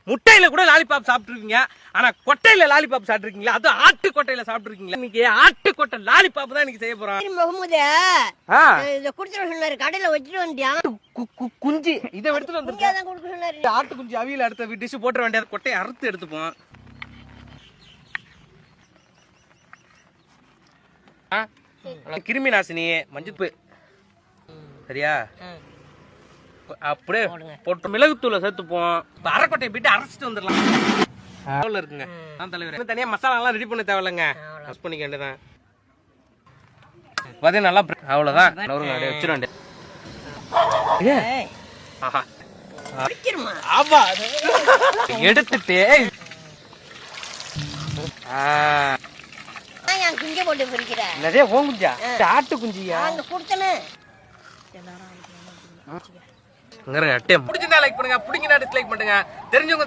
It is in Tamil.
முட்டையில கூட லாலிபாப் சாப்பிட்டுருக்கீங்க, ஆனா கொட்டையில லாலிபாப் சாப்பிட்டுருக்கீங்களா? அது ஆட்டு கொட்டையில சாப்பிட்டுருக்கீங்களா? இன்னைக்கு ஆட்டு கொட்டை லாலிபாப் தான் இன்னைக்கு செய்ய போறோம். முகமது இத குடுத்துற சொன்னாரு, கடையில வச்சுட்டு வந்தியா? குஞ்சு இதை எடுத்துட்டு இங்க தான் கொடுக்க சொன்னாரு. ஆட்டு குஞ்சு அவியல அடுத்த டிஷ் போட்டுற வேண்டியது. கொட்டையை அறுத்து எடுத்துப்போம். கிருமி நாசினி, மஞ்சள், சரியா? அப்படியே போட்டு மிளகுத்தூளை சேர்த்துப்போம். அரைக்கொட்டையை போயிட்டு அரைச்சிட்டு வந்துடலாம். இருக்குங்க தலைவர். தனியா மசாலா எல்லாம் ரெடி பண்ண தேவையில்லைங்க, மிக்ஸ் பண்ணிக்க வேண்டியதான். அதே நல்லா அவ்வளவுதான். வச்சிட வேண்டிய எடுத்துட்டு குஞ்ச போட்டு பொறிக்கிறேன். நிறைய குஞ்சா ஆட்டு குஞ்சியா கொடுத்தனே. பிடிச்சிருந்தா லைக் பண்ணுங்க, பிடிங்கினா டிஸ்லைக் பண்ணுங்க. தெரிஞ்சவங்க